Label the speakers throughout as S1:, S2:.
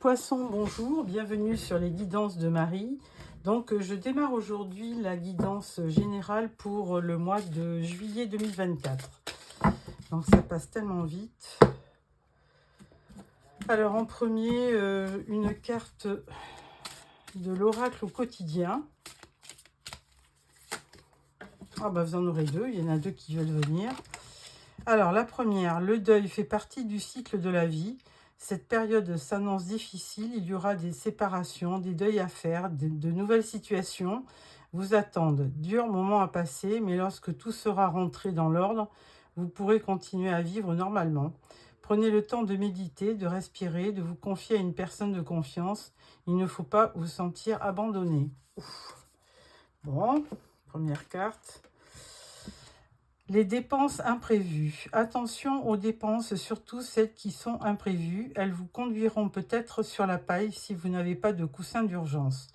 S1: Poissons, bonjour, bienvenue sur les guidances de Marie. Donc je démarre aujourd'hui la guidance générale pour le mois de juillet 2024. Donc ça passe tellement vite. Alors en premier, une carte de l'oracle au quotidien. Ah bah vous en aurez deux, il y en a deux qui veulent venir. Alors la première, le deuil fait partie du cycle de la vie. Cette période s'annonce difficile, il y aura des séparations, des deuils à faire, de nouvelles situations vous attendent. Dur moment à passer, mais lorsque tout sera rentré dans l'ordre, vous pourrez continuer à vivre normalement. Prenez le temps de méditer, de respirer, de vous confier à une personne de confiance. Il ne faut pas vous sentir abandonné. Ouf. Bon, première carte. Les dépenses imprévues. Attention aux dépenses, surtout celles qui sont imprévues. Elles vous conduiront peut-être sur la paille si vous n'avez pas de coussin d'urgence.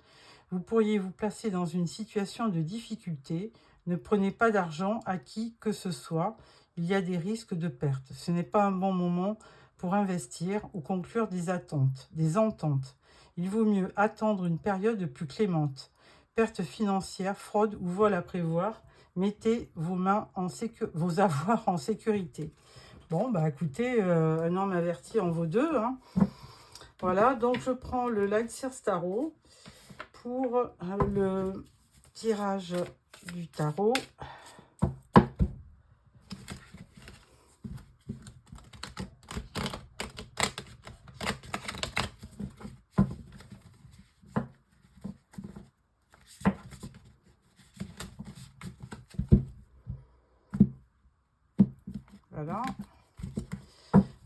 S1: Vous pourriez vous placer dans une situation de difficulté. Ne prenez pas d'argent à qui que ce soit. Il y a des risques de perte. Ce n'est pas un bon moment pour investir ou conclure des ententes. Il vaut mieux attendre une période plus clémente. Perte financière, fraude ou vol à prévoir. Mettez vos avoirs en sécurité. Bon, bah écoutez, un homme averti en vaut deux. Hein. Voilà, donc je prends le Light Sears Tarot pour le tirage du tarot. Voilà.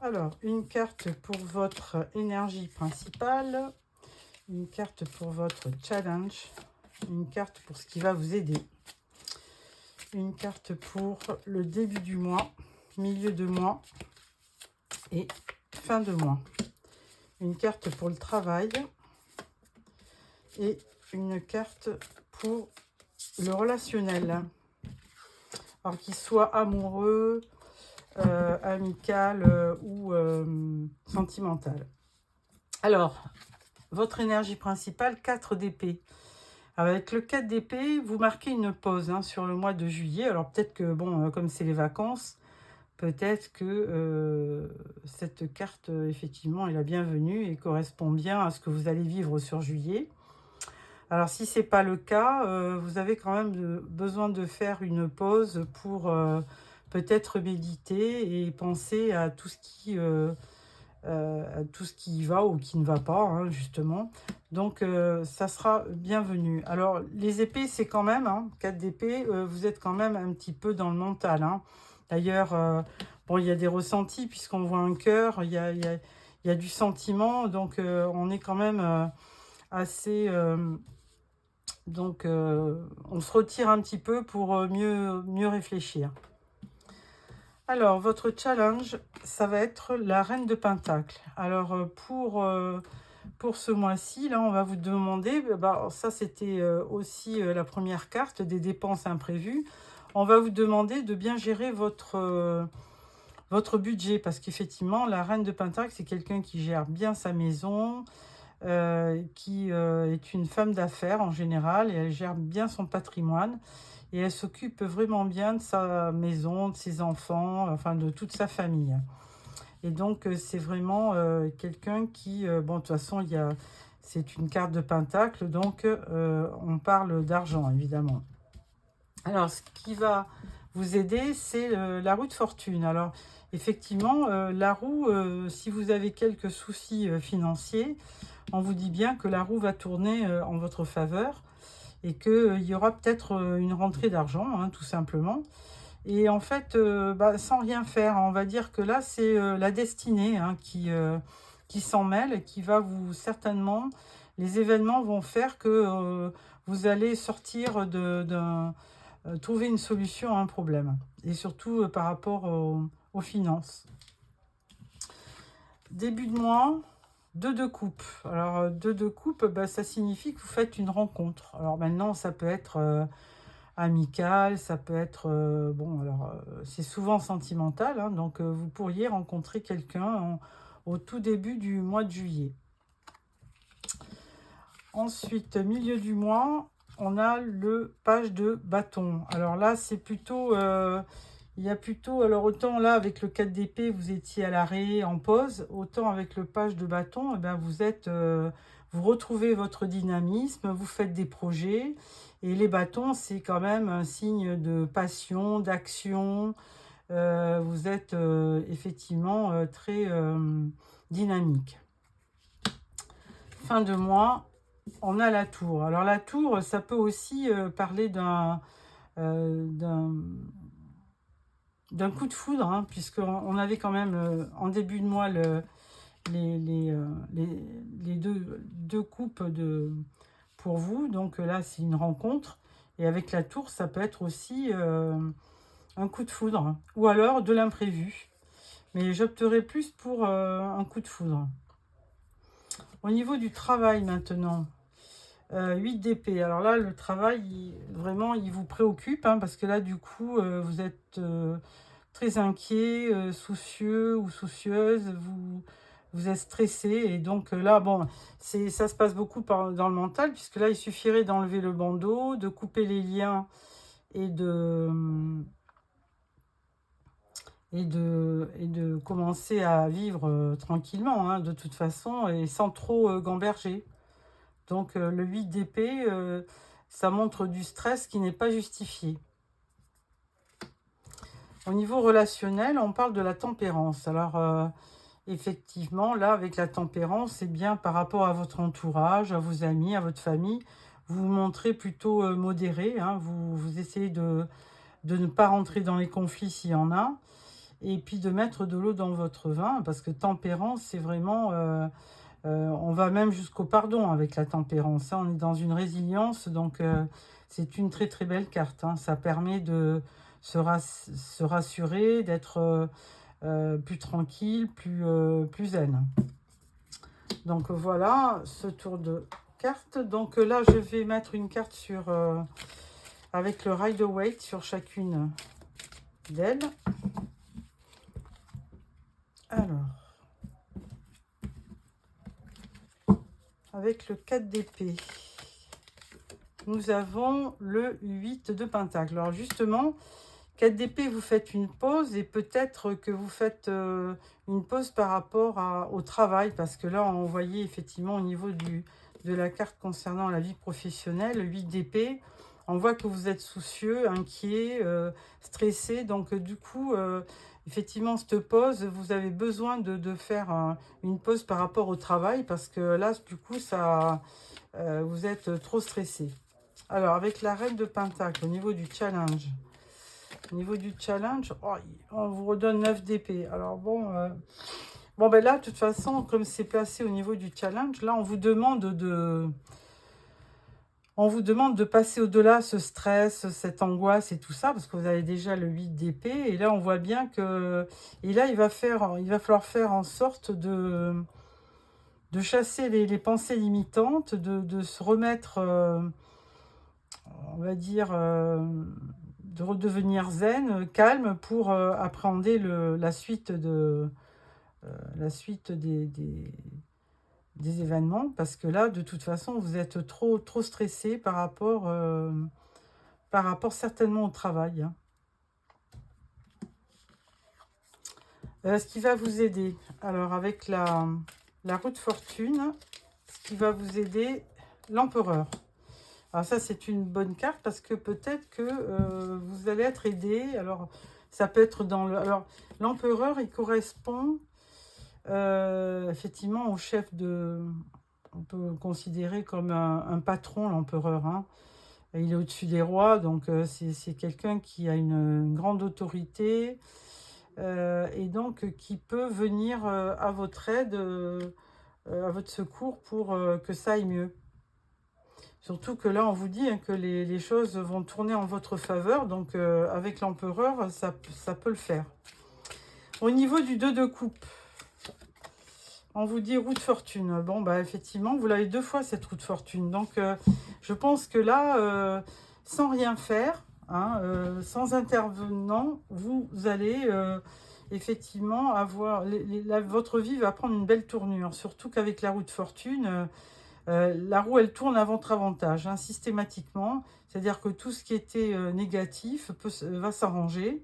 S1: Alors, une carte pour votre énergie principale, une carte pour votre challenge, une carte pour ce qui va vous aider, une carte pour le début du mois, milieu de mois et fin de mois, une carte pour le travail et une carte pour le relationnel. Alors qu'il soit amoureux, amical ou sentimental. Alors, votre énergie principale, 4 d'épée. Avec le 4 d'épée, vous marquez une pause sur le mois de juillet. Alors peut-être que, bon, comme c'est les vacances, peut-être que cette carte, effectivement, est la bienvenue et correspond bien à ce que vous allez vivre sur juillet. Alors si ce n'est pas le cas, vous avez quand même besoin de faire une pause pour peut-être méditer et penser à tout ce qui va ou qui ne va pas, justement. Donc ça sera bienvenu. Alors les épées, c'est quand même, 4 d'épée, vous êtes quand même un petit peu dans le mental. D'ailleurs, bon, il y a des ressentis puisqu'on voit un cœur, il y a du sentiment, donc on est quand même assez... Donc, on se retire un petit peu pour mieux réfléchir. Alors, votre challenge, ça va être la Reine de Pentacle. Alors, pour ce mois-ci, là, on va vous demander, ça c'était aussi la première carte des dépenses imprévues. On va vous demander de bien gérer votre budget, parce qu'effectivement, la Reine de Pentacle, c'est quelqu'un qui gère bien sa maison, qui est une femme d'affaires en général, et elle gère bien son patrimoine et elle s'occupe vraiment bien de sa maison, de ses enfants, enfin de toute sa famille. Et donc c'est vraiment quelqu'un qui, bon, de toute façon c'est une carte de pentacle, donc on parle d'argent évidemment. Alors ce qui va vous aider, c'est la roue de fortune. Alors effectivement, la roue, si vous avez quelques soucis financiers, on vous dit bien que la roue va tourner en votre faveur et qu'il y aura peut-être une rentrée d'argent, tout simplement. Et en fait, sans rien faire, on va dire que là, c'est la destinée qui s'en mêle et qui va vous certainement... Les événements vont faire que vous allez sortir trouver une solution à un problème. Et surtout par rapport aux finances. Début de mois... 2 de coupe. Alors, 2 de coupe, ça signifie que vous faites une rencontre. Alors maintenant, ça peut être amical, ça peut être... c'est souvent sentimental. Donc, vous pourriez rencontrer quelqu'un au tout début du mois de juillet. Ensuite, milieu du mois, on a le page de bâton. Alors là, c'est plutôt... il y a plutôt... Alors autant là, avec le 4 d'épée, vous étiez à l'arrêt, en pause. Autant avec le page de bâton, eh bien, vous êtes... vous retrouvez votre dynamisme, vous faites des projets. Et les bâtons, c'est quand même un signe de passion, d'action. Vous êtes effectivement très dynamique. Fin de mois, on a la tour. Alors la tour, ça peut aussi parler d'un coup de foudre, hein, puisqu'on avait quand même en début de mois les deux coupes pour vous. Donc là, c'est une rencontre. Et avec la tour, ça peut être aussi un coup de foudre, hein, ou alors de l'imprévu. Mais j'opterai plus pour un coup de foudre. Au niveau du travail maintenant, 8 d'épée. Alors là, le travail, vraiment, il vous préoccupe, hein, parce que là, du coup, vous êtes très inquiet, soucieux ou soucieuse, vous êtes stressé. Et donc là, bon, ça se passe beaucoup dans le mental, puisque là, il suffirait d'enlever le bandeau, de couper les liens et de commencer à vivre tranquillement, hein, de toute façon, et sans trop gamberger. Donc le 8 d'épée, ça montre du stress qui n'est pas justifié. Au niveau relationnel, on parle de la tempérance. Alors effectivement, là, avec la tempérance, c'est bien par rapport à votre entourage, à vos amis, à votre famille. Vous vous montrez plutôt modéré, hein, vous essayez de ne pas rentrer dans les conflits s'il y en a. Et puis de mettre de l'eau dans votre vin, parce que tempérance, c'est vraiment... on va même jusqu'au pardon avec la tempérance. Hein. On est dans une résilience, donc c'est une très très belle carte. Hein. Ça permet de se rassurer, d'être plus tranquille, plus zen. Donc voilà ce tour de cartes. Donc là, je vais mettre une carte sur avec le Rider-Waite sur chacune d'elles. Alors, avec le 4 d'épée, nous avons le 8 de pentacle. Alors justement, 4 d'épée, vous faites une pause et peut-être que vous faites une pause par rapport au travail, parce que là, on voyait effectivement au niveau de la carte concernant la vie professionnelle, le 8 d'épée, on voit que vous êtes soucieux, inquiet, stressé. Donc du coup, effectivement, cette pause, vous avez besoin de faire une pause par rapport au travail, parce que là, du coup, vous êtes trop stressé. Alors, avec la reine de pentacle, au niveau du challenge, on vous redonne 9 d'épée. Alors bon, ben là, de toute façon, comme c'est placé au niveau du challenge, là, on vous demande de passer au-delà ce stress, cette angoisse et tout ça, parce que vous avez déjà le 8 d'épée. Et là, on voit bien que... Et là, il va falloir faire en sorte de chasser les pensées limitantes, de se remettre, on va dire, de redevenir zen, calme, pour appréhender la suite des événements, parce que là, de toute façon, vous êtes trop stressé par rapport certainement au travail. Hein. Ce qui va vous aider, alors avec la roue de fortune, ce qui va vous aider, l'empereur. Alors ça, c'est une bonne carte, parce que peut-être que vous allez être aidé. Alors, ça peut être dans le... Alors, l'empereur, il correspond effectivement au chef de... On peut le considérer comme un patron, l'empereur. Hein. Il est au-dessus des rois, donc c'est quelqu'un qui a une grande autorité et donc qui peut venir à votre aide, à votre secours pour que ça aille mieux. Surtout que là, on vous dit, hein, que les choses vont tourner en votre faveur. Donc, avec l'empereur, ça peut le faire. Au niveau du 2 de coupe, on vous dit roue de fortune. Bon, bah effectivement, vous l'avez 2 fois, cette roue de fortune. Donc, je pense que là, sans rien faire, hein, sans intervenant, vous allez effectivement avoir... votre vie va prendre une belle tournure. Surtout qu'avec la roue de fortune... La roue, elle tourne à votre avantage, hein, systématiquement. C'est-à-dire que tout ce qui était négatif va s'arranger.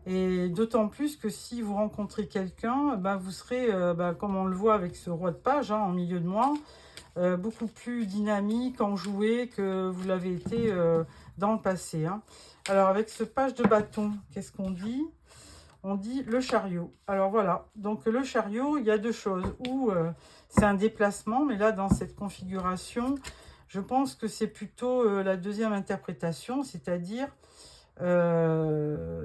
S1: Et d'autant plus que si vous rencontrez quelqu'un, bah, vous serez, comme on le voit avec ce roi de page, hein, en milieu de mois, beaucoup plus dynamique, enjoué que vous l'avez été dans le passé. Hein. Alors avec ce page de bâton, qu'est-ce qu'on dit? On dit le chariot. Alors voilà, donc le chariot, il y a deux choses. Ou c'est un déplacement, mais là dans cette configuration, je pense que c'est plutôt la deuxième interprétation, c'est-à-dire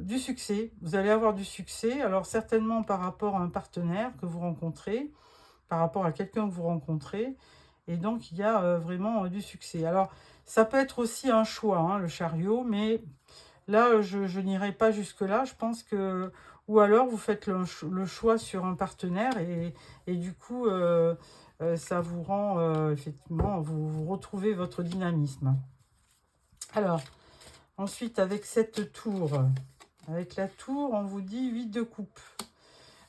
S1: du succès. Vous allez avoir du succès, alors certainement par rapport à un partenaire que vous rencontrez, par rapport à quelqu'un que vous rencontrez, et donc il y a vraiment du succès. Alors ça peut être aussi un choix, hein, le chariot, mais là je n'irai pas jusque là. Je pense que, ou alors vous faites le choix sur un partenaire, et du coup ça vous rend effectivement, vous retrouvez votre dynamisme. Alors ensuite, avec cette tour, avec la tour, on vous dit 8 de coupe.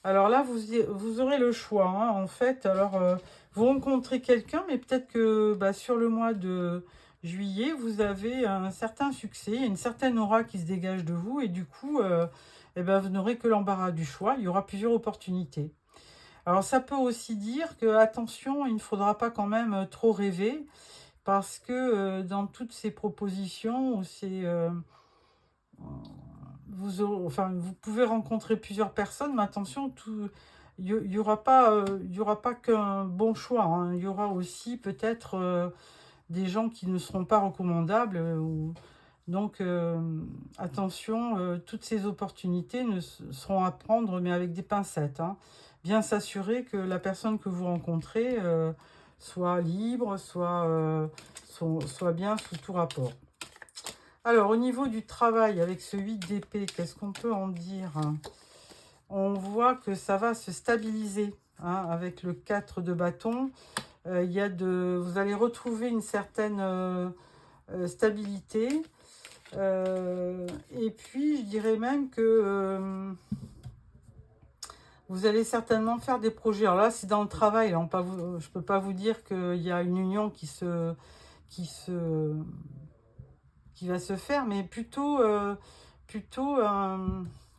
S1: Alors là, vous aurez le choix, hein, en fait. Alors, vous rencontrez quelqu'un, mais peut-être que sur le mois de juillet, vous avez un certain succès, une certaine aura qui se dégage de vous, et du coup, vous n'aurez que l'embarras du choix. Il y aura plusieurs opportunités. Alors, ça peut aussi dire que, attention, il ne faudra pas quand même trop rêver, parce que dans toutes ces propositions, vous pouvez rencontrer plusieurs personnes, mais attention, il n'y aura pas qu'un bon choix. Hein. Il y aura aussi peut-être des gens qui ne seront pas recommandables. Donc, attention, toutes ces opportunités seront à prendre, mais avec des pincettes. Hein. Bien s'assurer que la personne que vous rencontrez soit libre, soit bien sous tout rapport. Alors, au niveau du travail, avec ce 8 d'épée, qu'est-ce qu'on peut en dire? On voit que ça va se stabiliser, hein, avec le 4 de bâton. Vous allez retrouver une certaine stabilité. Et puis, je dirais même que vous allez certainement faire des projets. Alors là, c'est dans le travail. Là, je ne peux pas vous dire qu'il y a une union qui va se faire, mais plutôt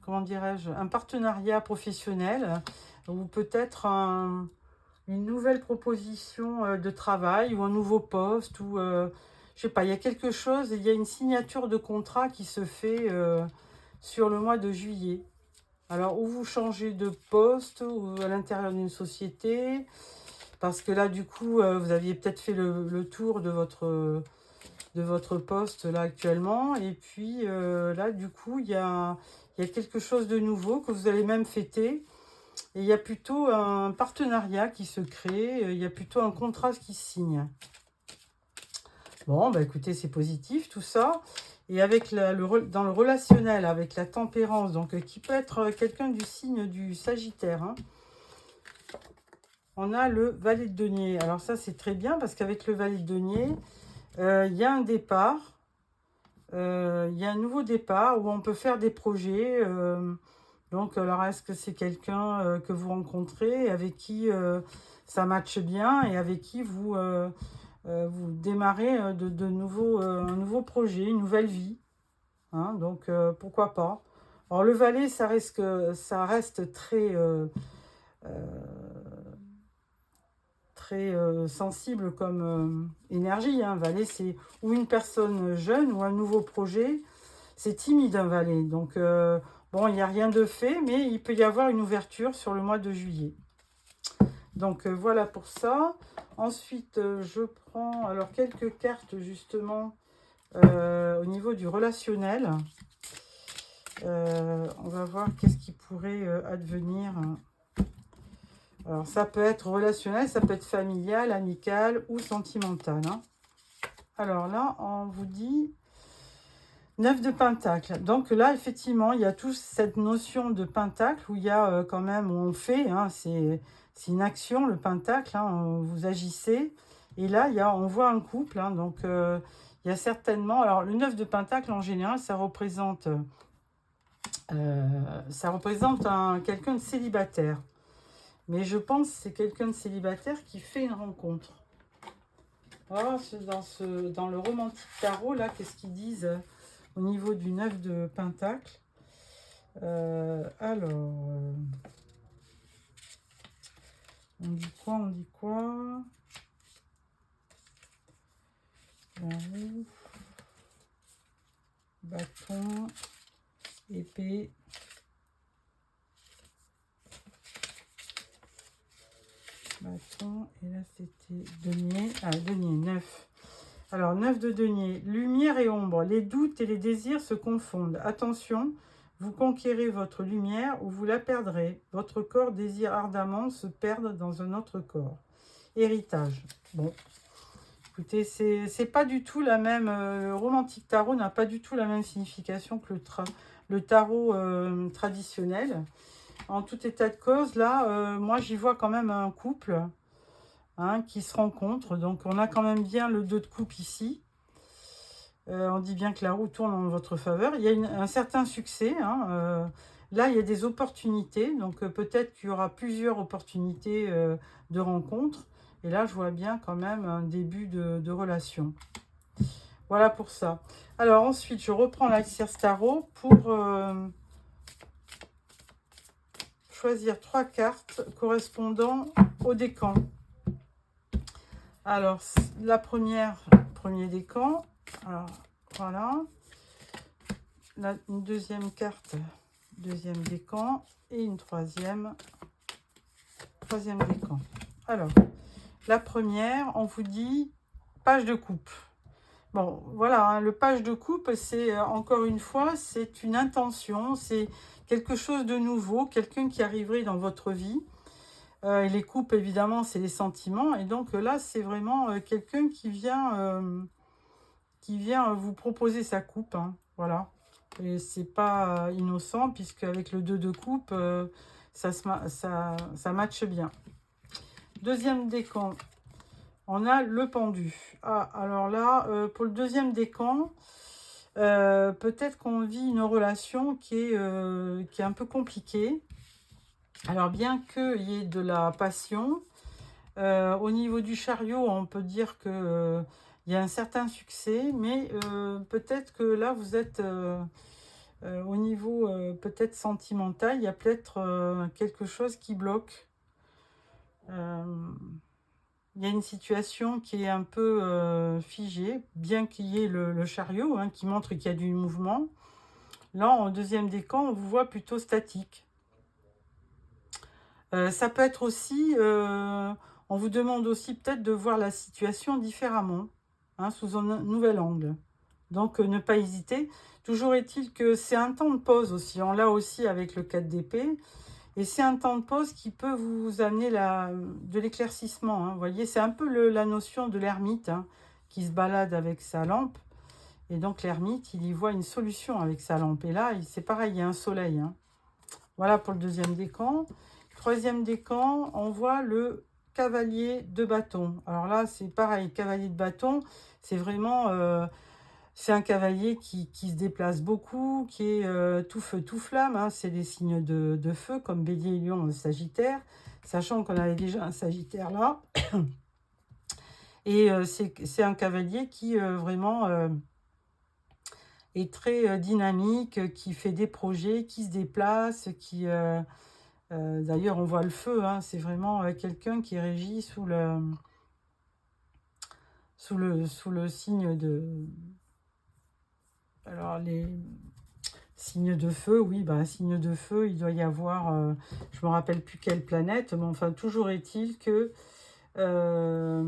S1: comment dirais-je, un partenariat professionnel, ou peut-être une nouvelle proposition de travail, ou un nouveau poste, ou je sais pas, il y a quelque chose, il y a une signature de contrat qui se fait sur le mois de juillet. Alors, ou vous changez de poste, ou à l'intérieur d'une société, parce que là, du coup, vous aviez peut-être fait le tour de votre poste là actuellement, et puis là du coup il y a quelque chose de nouveau que vous allez même fêter, et il y a plutôt un partenariat qui se crée, il y a plutôt un contrat qui se signe. Bon, écoutez, c'est positif tout ça. Et avec dans le relationnel, avec la tempérance, donc qui peut être quelqu'un du signe du Sagittaire, hein, on a le valet de denier. Alors ça c'est très bien, parce qu'avec le valet de denier, il y a un départ, il y a un nouveau départ où on peut faire des projets. Donc, alors, est-ce que c'est quelqu'un que vous rencontrez, avec qui ça matche bien, et avec qui vous démarrez un nouveau projet, une nouvelle vie, hein, donc, pourquoi pas. Alors, le valet, ça reste très sensible comme énergie. Hein. Valet, c'est ou une personne jeune ou un nouveau projet. C'est timide, un valet. Donc, bon, il n'y a rien de fait, mais il peut y avoir une ouverture sur le mois de juillet. Donc, voilà pour ça. Ensuite, je prends alors quelques cartes, justement, au niveau du relationnel. On va voir qu'est-ce qui pourrait advenir. Alors, ça peut être relationnel, ça peut être familial, amical ou sentimental. Hein. Alors là, on vous dit 9 de pentacle. Donc là, effectivement, il y a toute cette notion de pentacle où il y a quand même, où on fait, hein, c'est une action, le pentacle, hein, vous agissez. Et là, on voit un couple, hein, donc il y a certainement... Alors, le 9 de pentacle, en général, ça représente quelqu'un de célibataire. Mais je pense que c'est quelqu'un de célibataire qui fait une rencontre. Oh, dans le romantique tarot, là, qu'est-ce qu'ils disent au niveau du 9 de Pentacle. On dit quoi? On dit quoi? La roue, bâton, épée. Bâton, et là c'était denier. Ah, denier, 9. Alors, 9 de denier. Lumière et ombre. Les doutes et les désirs se confondent. Attention, vous conquérez votre lumière ou vous la perdrez. Votre corps désire ardemment se perdre dans un autre corps. Héritage. Bon, écoutez, c'est pas du tout la même... le romantique tarot n'a pas du tout la même signification que le tarot traditionnel. En tout état de cause, là, moi, j'y vois quand même un couple hein, qui se rencontre. Donc, on a quand même bien le 2 de coupe ici. On dit bien que la roue tourne en votre faveur. Il y a un certain succès. Hein, là, il y a des opportunités. Donc, peut-être qu'il y aura plusieurs opportunités de rencontres. Et là, je vois bien quand même un début de relation. Voilà pour ça. Alors, ensuite, je reprends l'Axir Tarot pour choisir 3 cartes correspondant au décan. Alors, la premier décan. Alors, voilà. Une deuxième carte, deuxième décan. Et une troisième décan. Alors, la première, on vous dit page de coupe. Bon, voilà, hein, le page de coupe, c'est encore une fois, c'est une intention, c'est quelque chose de nouveau, quelqu'un qui arriverait dans votre vie. Et les coupes, évidemment, c'est les sentiments. Et donc là, c'est vraiment quelqu'un qui vient vous proposer sa coupe. Hein, voilà. Et c'est pas innocent, puisque avec le 2 de coupe, ça matche bien. Deuxième décan, on a le pendu. Ah, alors là, pour le deuxième décan, peut-être qu'on vit une relation qui est un peu compliquée. Alors, bien qu'il y ait de la passion, au niveau du chariot, on peut dire que il y a un certain succès, mais peut-être que là, vous êtes au niveau peut-être sentimental, il y a peut-être quelque chose qui bloque. Il y a une situation qui est un peu figée, bien qu'il y ait le chariot hein, qui montre qu'il y a du mouvement. Là, en deuxième décan, on vous voit plutôt statique. Ça peut être aussi, on vous demande aussi peut-être de voir la situation différemment, hein, sous un nouvel angle. Donc, ne pas hésiter. Toujours est-il que c'est un temps de pause aussi. On l'a aussi avec le 4 d'épée. Et c'est un temps de pause qui peut vous amener de l'éclaircissement. Hein. Vous voyez, c'est un peu la notion de l'ermite hein, qui se balade avec sa lampe. Et donc, l'ermite, il y voit une solution avec sa lampe. Et là, c'est pareil, il y a un soleil. Hein. Voilà pour le deuxième décan. Troisième décan, on voit le cavalier de bâton. Alors là, c'est pareil, cavalier de bâton, c'est vraiment... c'est un cavalier qui se déplace beaucoup, qui est tout feu, tout flamme. Hein. C'est des signes de feu, comme Bélier, Lion, Sagittaire. Sachant qu'on avait déjà un Sagittaire là. Et c'est un cavalier qui vraiment est très dynamique, qui fait des projets, qui se déplace, qui... d'ailleurs, on voit le feu. Hein. C'est vraiment quelqu'un qui régit sous le signe de... Alors, les signes de feu, oui, ben, signe de feu, il doit y avoir, je ne me rappelle plus quelle planète, mais enfin, toujours est-il que ça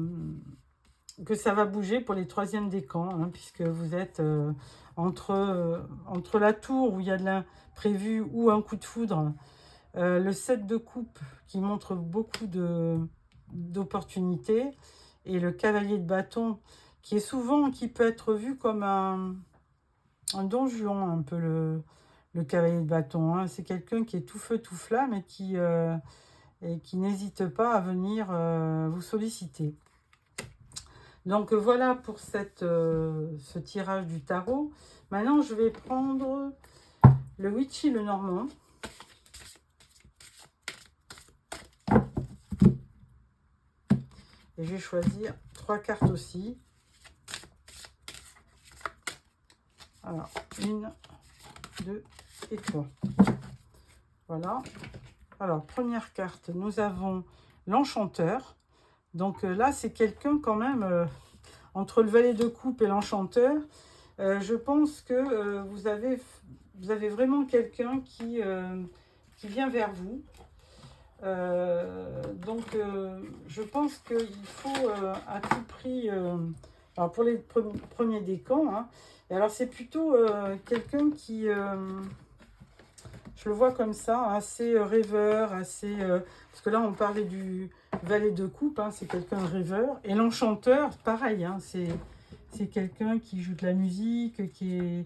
S1: va bouger pour les troisièmes décans, hein, puisque vous êtes entre la tour où il y a de l'imprévu ou un coup de foudre, le 7 de coupe qui montre beaucoup d'opportunités, et le cavalier de bâton qui peut être vu comme un don Juan, un peu le cavalier de bâton. Hein. C'est quelqu'un qui est tout feu, tout flamme et qui n'hésite pas à venir vous solliciter. Donc voilà pour ce tirage du tarot. Maintenant, je vais prendre le Witchy le Normand. Et je vais choisir 3 cartes aussi. Alors, 1, 2 et 3. Voilà. Alors, première carte, nous avons l'enchanteur. Donc là, c'est quelqu'un quand même, entre le valet de coupe et l'enchanteur, je pense que vous avez vraiment quelqu'un qui vient vers vous. Donc, je pense qu'il faut à tout prix, alors pour les premiers décans, hein, et alors c'est plutôt quelqu'un qui, je le vois comme ça, assez rêveur, assez, parce que là on parlait du valet de coupe, hein, c'est quelqu'un de rêveur, et l'enchanteur, pareil, hein, c'est quelqu'un qui joue de la musique, qui est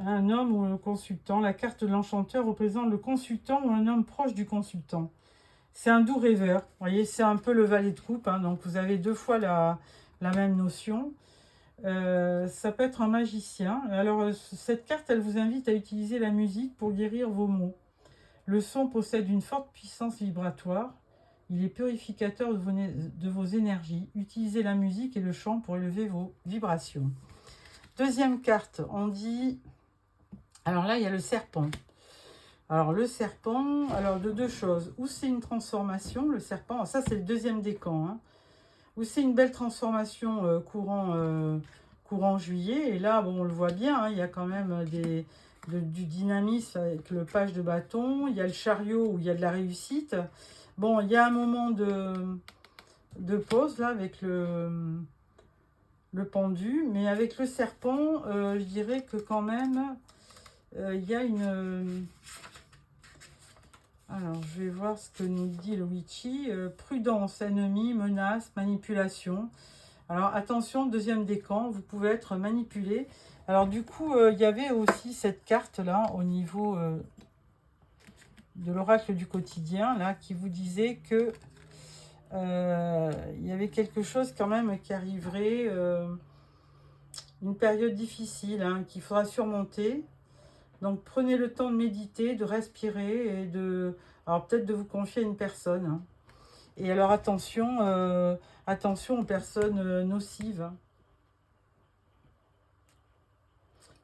S1: un homme ou un consultant. La carte de l'enchanteur représente le consultant ou un homme proche du consultant. C'est un doux rêveur. Vous voyez, c'est un peu le valet de coupe. Hein, donc, vous avez 2 fois la même notion. Ça peut être un magicien. Alors, cette carte, elle vous invite à utiliser la musique pour guérir vos maux. Le son possède une forte puissance vibratoire. Il est purificateur de vos énergies. Utilisez la musique et le chant pour élever vos vibrations. Deuxième carte, on dit... Alors là, il y a le serpent. Alors le serpent, alors de 2 choses. Ou c'est une transformation, le serpent, ça c'est le deuxième décan. Hein, ou c'est une belle transformation courant juillet. Et là, bon, on le voit bien, hein, il y a quand même du dynamisme avec le page de bâton. Il y a le chariot où il y a de la réussite. Bon, il y a un moment de pause là avec le pendu. Mais avec le serpent, je dirais que quand même... il y a une... Alors, je vais voir ce que nous dit le witchy. Prudence, ennemi, menace, manipulation. Alors, attention, deuxième décan, vous pouvez être manipulé. Alors, du coup, il y avait aussi cette carte-là, au niveau de l'oracle du quotidien, là, qui vous disait que il y avait quelque chose quand même qui arriverait, une période difficile, hein, qu'il faudra surmonter. Donc, prenez le temps de méditer, de respirer et de... Alors, peut-être de vous confier à une personne. Hein. Et alors, attention, attention aux personnes nocives.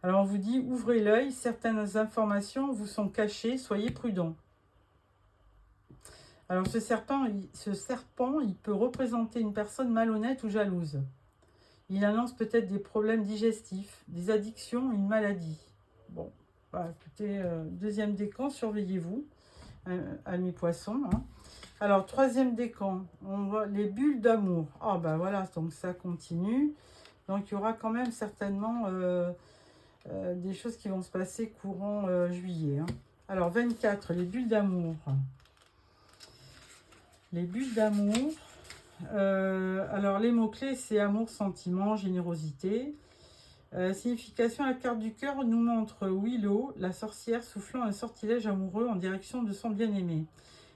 S1: Alors, on vous dit, ouvrez l'œil, certaines informations vous sont cachées, soyez prudents. Alors, ce serpent, il peut représenter une personne malhonnête ou jalouse. Il annonce peut-être des problèmes digestifs, des addictions, une maladie. Bon. Bah, écoutez, deuxième décan, surveillez-vous, amis poissons. Hein. Alors, troisième décan, on voit les bulles d'amour. Ah, bah voilà, donc ça continue. Donc, il y aura quand même certainement des choses qui vont se passer courant juillet. Hein. Alors, 24, les bulles d'amour. Les bulles d'amour. Alors, les mots-clés, c'est amour, sentiment, générosité. Signification, la carte du cœur nous montre Willow, la sorcière soufflant un sortilège amoureux en direction de son bien-aimé.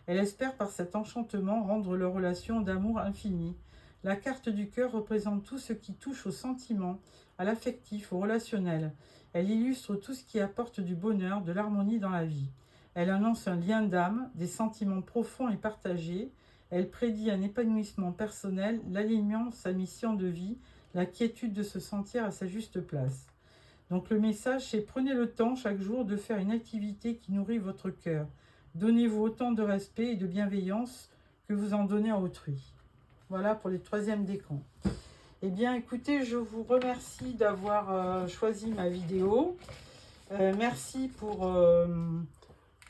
S1: Elle espère par cet enchantement rendre leur relation d'amour infinie. La carte du cœur représente tout ce qui touche au sentiment, à l'affectif, au relationnel. Elle illustre tout ce qui apporte du bonheur, de l'harmonie dans la vie. Elle annonce un lien d'âme, des sentiments profonds et partagés. Elle prédit un épanouissement personnel, l'alignement, sa mission de vie, la quiétude de se sentir à sa juste place. Donc le message, c'est prenez le temps chaque jour de faire une activité qui nourrit votre cœur. Donnez-vous autant de respect et de bienveillance que vous en donnez à autrui. Voilà pour les troisièmes décans. Eh bien, écoutez, je vous remercie d'avoir choisi ma vidéo. Merci pour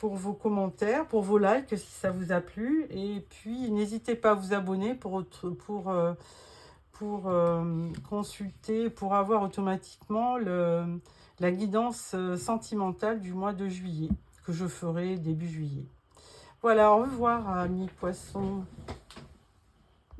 S1: vos commentaires, pour vos likes si ça vous a plu. Et puis, n'hésitez pas à vous abonner pour consulter, pour avoir automatiquement la guidance sentimentale du mois de juillet, que je ferai début juillet. Voilà, au revoir, amis poissons.